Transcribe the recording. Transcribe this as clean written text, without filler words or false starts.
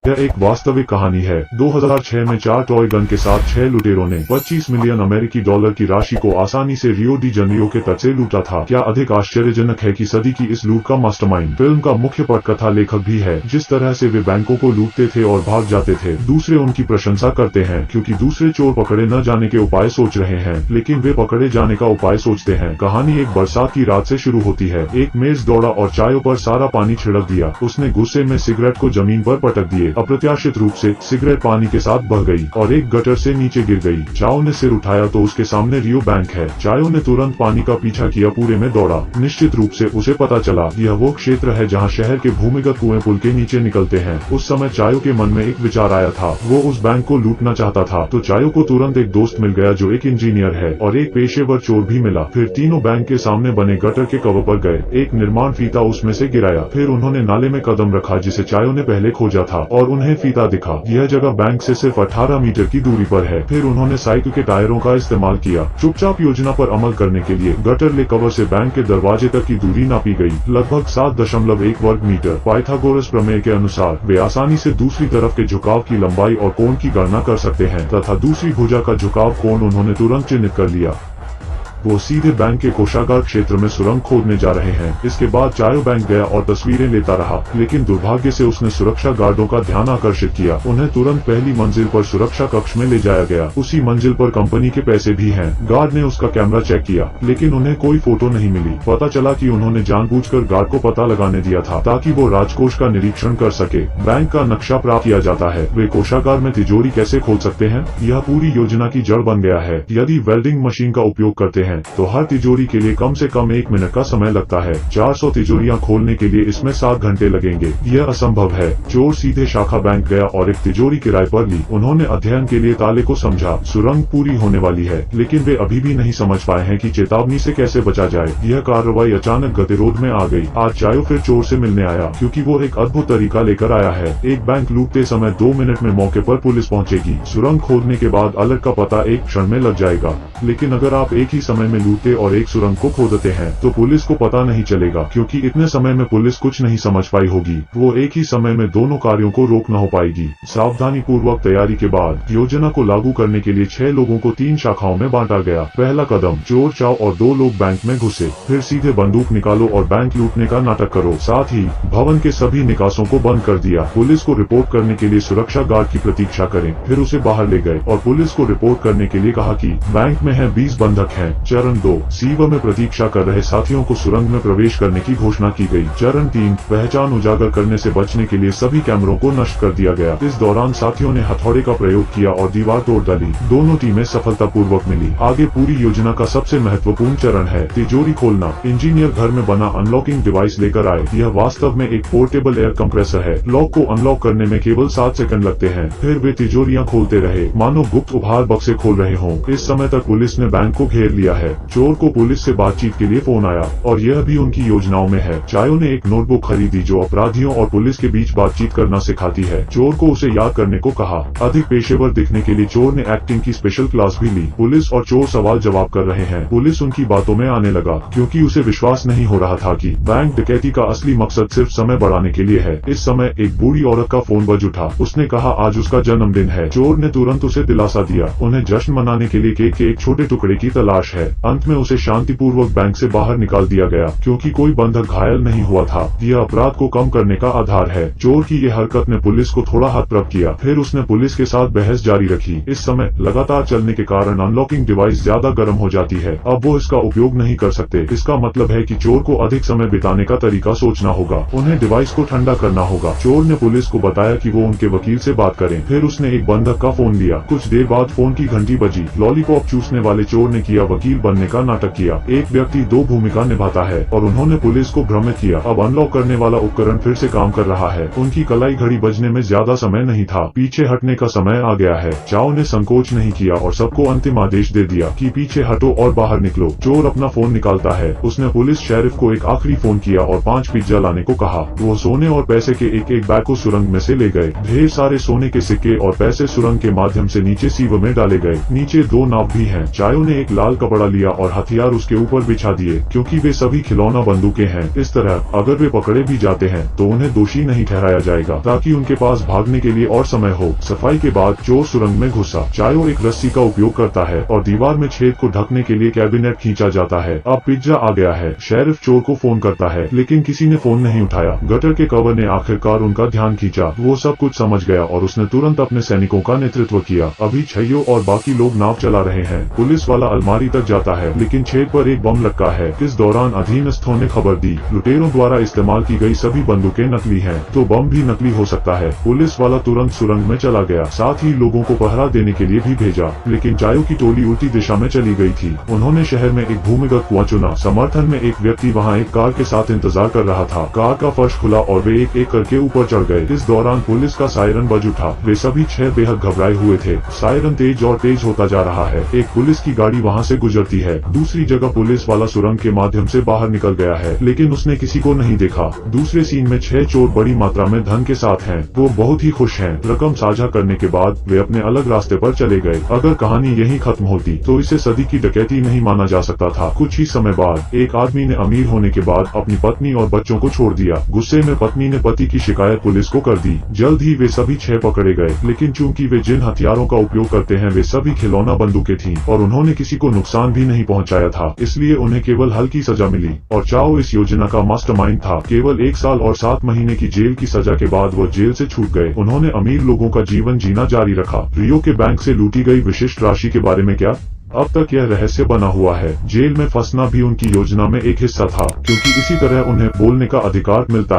यह एक वास्तविक कहानी है। 2006 में 4 टॉय गन के साथ 6 लुटेरों ने 25 मिलियन अमेरिकी डॉलर की राशि को आसानी से रियो डी जनेरियो के तट से लूटा था। क्या अधिक आश्चर्यजनक है कि सदी की इस लूट का मास्टरमाइंड फिल्म का मुख्य पटकथा लेखक भी है। जिस तरह से वे बैंकों को लूटते थे और भाग जाते थे, दूसरे उनकी प्रशंसा करते हैं क्योंकि दूसरे चोर पकड़े न जाने के उपाय सोच रहे हैं, लेकिन वे पकड़े जाने का उपाय सोचते हैं। कहानी एक बरसात की रात से शुरू होती है। एक मेज दौड़ा और चायों पर सारा पानी छिड़क दिया। उसने गुस्से में सिगरेट को जमीन पर पटक दिए। अप्रत्याशित रूप से सिगरेट पानी के साथ बह गई और एक गटर से नीचे गिर गई। चायो ने सिर उठाया तो उसके सामने रियो बैंक है। चायो ने तुरंत पानी का पीछा किया, पूरे में दौड़ा। निश्चित रूप से उसे पता चला यह वो क्षेत्र है जहां शहर के भूमिगत कुएं पुल के नीचे निकलते हैं। उस समय चायो के मन में एक विचार आया था। वो उस बैंक को लूटना चाहता था, तो चायो को तुरंत एक दोस्त मिल गया जो एक इंजीनियर है और एक पेशेवर चोर भी मिला। फिर तीनों बैंक के सामने बने गटर के कवर पर गए। एक निर्माण फीता उसमें से गिराया। फिर उन्होंने नाले में कदम रखा जिसे चायो ने पहले खोजा था और उन्हें फीता दिखा। यह जगह बैंक से सिर्फ 18 मीटर की दूरी पर है। फिर उन्होंने साइकिल के टायरों का इस्तेमाल किया। चुपचाप योजना पर अमल करने के लिए गटर ले कवर से बैंक के दरवाजे तक की दूरी नापी गई, लगभग 7.1 वर्ग मीटर। पाइथागोरस प्रमेय के अनुसार वे आसानी से दूसरी तरफ के झुकाव की लंबाई और कोण की गणना कर सकते हैं तथा दूसरी भुजा का झुकाव कोण उन्होंने तुरंत चिन्हित कर लिया। वो सीधे बैंक के कोषागार क्षेत्र में सुरंग खोदने जा रहे हैं। इसके बाद चायो बैंक गया और तस्वीरें लेता रहा, लेकिन दुर्भाग्य से उसने सुरक्षा गार्डों का ध्यान आकर्षित किया। उन्हें तुरंत पहली मंजिल पर सुरक्षा कक्ष में ले जाया गया। उसी मंजिल पर कंपनी के पैसे भी हैं। गार्ड ने उसका कैमरा चेक किया, लेकिन उन्हें कोई फोटो नहीं मिली। पता चला कि उन्होंने जानबूझकर गार्ड को पता लगाने दिया था ताकि वो राजकोष का निरीक्षण कर सके। बैंक का नक्शा प्राप्त किया जाता है। वे कोषागार में तिजोरी कैसे खोल सकते हैं, यह पूरी योजना की जड़ बन गया है। यदि वेल्डिंग मशीन का उपयोग करते हैं तो हर तिजोरी के लिए कम से कम 1 मिनट का समय लगता है। 400 तिजोरियां खोलने के लिए इसमें 7 घंटे लगेंगे। यह असंभव है। चोर सीधे शाखा बैंक गया और एक तिजोरी किराए पर ली। उन्होंने अध्ययन के लिए ताले को समझा। सुरंग पूरी होने वाली है, लेकिन वे अभी भी नहीं समझ पाए हैं कि चेतावनी से कैसे बचा जाए। यह कार्रवाई अचानक गतिरोध में आ गई। आज चायो फिर चोर से मिलने आया क्योंकि वो एक अद्भुत तरीका लेकर आया है। एक बैंक लूटते समय 2 मिनट में मौके पर पुलिस पहुंचेगी। सुरंग खोदने के बाद अलर्ट का पता एक क्षण में लग जाएगा, लेकिन अगर आप एक ही समय में लूटते और एक सुरंग को खोदते हैं तो पुलिस को पता नहीं चलेगा क्योंकि इतने समय में पुलिस कुछ नहीं समझ पाई होगी। वो एक ही समय में दोनों कार्यों को रोक न हो पाएगी। सावधानी पूर्वक तैयारी के बाद योजना को लागू करने के लिए 6 लोगों को 3 शाखाओं में बांटा गया। पहला कदम, चोर चाओ और 2 लोग बैंक में घुसे। फिर सीधे बंदूक निकालो और बैंक लूटने का नाटक करो। साथ ही भवन के सभी निकासों को बंद कर दिया। पुलिस को रिपोर्ट करने के लिए सुरक्षा गार्ड की प्रतीक्षा करें। फिर उसे बाहर ले गए और पुलिस को रिपोर्ट करने के लिए कहा कि बैंक में है 20 बंधक हैं। चरण 2, सीवर में प्रतीक्षा कर रहे साथियों को सुरंग में प्रवेश करने की घोषणा की गई। चरण 3, पहचान उजागर करने से बचने के लिए सभी कैमरों को नष्ट कर दिया गया। इस दौरान साथियों ने हथौड़े का प्रयोग किया और दीवार तोड़ डाली। दोनों टीमें सफलतापूर्वक मिली। आगे पूरी योजना का सबसे महत्वपूर्ण चरण है तिजोरी खोलना। इंजीनियर घर में बना अनलॉकिंग डिवाइस लेकर आए। यह वास्तव में एक पोर्टेबल एयर कंप्रेसर है। लॉक को अनलॉक करने में केवल 7 सेकंड लगते हैं। फिर वे तिजोरियां खोलते रहे मानो गुप्त उपहार बक्से खोल रहे हों। इस समय तक पुलिस ने बैंक को घेर लिया है। चोर को पुलिस से बातचीत के लिए फोन आया और यह भी उनकी योजनाओं में है। चायो ने एक नोटबुक खरीदी जो अपराधियों और पुलिस के बीच बातचीत करना सिखाती है। चोर को उसे याद करने को कहा। अधिक पेशेवर दिखने के लिए चोर ने एक्टिंग की स्पेशल क्लास भी ली। पुलिस और चोर सवाल जवाब कर रहे हैं। पुलिस उनकी बातों में आने लगा क्योंकि उसे विश्वास नहीं हो रहा था कि बैंक डकैती का असली मकसद सिर्फ समय बढ़ाने के लिए है। इस समय एक बूढ़ी औरत का फोन बज उठा। उसने कहा आज उसका जन्मदिन है। चोर ने तुरंत उसे दिलासा दिया। उन्हें जश्न मनाने के लिए केक के एक छोटे टुकड़े की तलाश है। अंत में उसे शांतिपूर्वक बैंक से बाहर निकाल दिया गया क्योंकि कोई बंधक घायल नहीं हुआ था। यह अपराध को कम करने का आधार है। चोर की यह हरकत ने पुलिस को थोड़ा हतप्रभ किया। फिर उसने पुलिस के साथ बहस जारी रखी। इस समय लगातार चलने के कारण अनलॉकिंग डिवाइस ज्यादा गर्म हो जाती है। अब वो इसका उपयोग नहीं कर सकते। इसका मतलब है कि चोर को अधिक समय बिताने का तरीका सोचना होगा। उन्हें डिवाइस को ठंडा करना होगा। चोर ने पुलिस को बताया कि वो उनके वकील से बात करें। फिर उसने एक बंधक का फोन लिया। कुछ देर बाद फोन की घंटी बजी। लॉलीपॉप चूसने वाले चोर ने किया वकील बनने का नाटक किया। एक व्यक्ति 2 भूमिका निभाता है और उन्होंने पुलिस को भ्रमित किया। अब अनलॉक करने वाला उपकरण फिर से काम कर रहा है। उनकी कलाई घड़ी बजने में ज्यादा समय नहीं था। पीछे हटने का समय आ गया है। चाओ ने संकोच नहीं किया और सबको अंतिम आदेश दे दिया कि पीछे हटो और बाहर निकलो। चोर अपना फोन निकालता है। उसने पुलिस शेरिफ को एक आखिरी फोन किया और 5 पिज्जा लाने को कहा। वो सोने और पैसे के एक बैग को सुरंग में से ले गए। ढेर सारे सोने के सिक्के और पैसे सुरंग के माध्यम से नीचे सीवर में डाले गए। नीचे 2 नाव भी हैं। चायो ने एक लाल कपड़ा निकाल लिया और हथियार उसके ऊपर बिछा दिए, क्योंकि वे सभी खिलौना बंदूकें हैं। इस तरह अगर वे पकड़े भी जाते हैं तो उन्हें दोषी नहीं ठहराया जाएगा, ताकि उनके पास भागने के लिए और समय हो। सफाई के बाद चोर सुरंग में घुसा। चायो एक रस्सी का उपयोग करता है और दीवार में छेद को ढकने के लिए कैबिनेट खींचा जाता है। अब पिज्जा आ गया है। शेरिफ चोर को फोन करता है, लेकिन किसी ने फोन नहीं उठाया। गटर के कवर ने आखिरकार उनका ध्यान खींचा। वो सब कुछ समझ गया और उसने तुरंत अपने सैनिकों का नेतृत्व किया। अभी छैयो और बाकी लोग नाव चला रहे हैं। पुलिस वाला अलमारी तक जाता है, लेकिन छेद पर एक बम लटका है। इस दौरान अधीनस्थों ने खबर दी, लुटेरों द्वारा इस्तेमाल की गई सभी बंदूकें नकली हैं, तो बम भी नकली हो सकता है। पुलिस वाला तुरंत सुरंग में चला गया, साथ ही लोगों को पहरा देने के लिए भी भेजा, लेकिन चायो की टोली उल्टी दिशा में चली गई थी। उन्होंने शहर में एक भूमिगत कुआं चुना। समर्थन में एक व्यक्ति वहाँ एक कार के साथ इंतजार कर रहा था। कार का फर्श खुला और वे एक एक करके ऊपर चढ़ गए। इस दौरान पुलिस का सायरन बज उठा। वे सभी 6 बेहद घबराए हुए थे। सायरन तेज और तेज होता जा रहा है। एक पुलिस की गाड़ी वहाँ से गुजरती है। दूसरी जगह पुलिस वाला सुरंग के माध्यम से बाहर निकल गया है, लेकिन उसने किसी को नहीं देखा। दूसरे सीन में 6 चोर बड़ी मात्रा में धन के साथ हैं। वो बहुत ही खुश हैं। रकम साझा करने के बाद वे अपने अलग रास्ते पर चले गए। अगर कहानी यहीं खत्म होती तो इसे सदी की डकैती नहीं माना जा सकता था। कुछ ही समय बाद एक आदमी ने अमीर होने के बाद अपनी पत्नी और बच्चों को छोड़ दिया। गुस्से में पत्नी ने पति की शिकायत पुलिस को कर दी। जल्द ही वे सभी 6 पकड़े गए, लेकिन चूंकि वे जिन हथियारों का उपयोग करते हैं वे सभी खिलौना बंदूकें थीं और उन्होंने किसी को नुकसान भी नहीं पहुंचाया था, इसलिए उन्हें केवल हल्की सजा मिली। और चाओ इस योजना का मास्टरमाइंड था। केवल 1 साल और 7 महीने की जेल की सजा के बाद वो जेल से छूट गए। उन्होंने अमीर लोगों का जीवन जीना जारी रखा। रियो के बैंक से लूटी गई विशिष्ट राशि के बारे में क्या? अब तक यह रहस्य बना हुआ है। जेल में फंसना भी उनकी योजना में एक हिस्सा था, क्योंकि इसी तरह उन्हें बोलने का अधिकार मिलता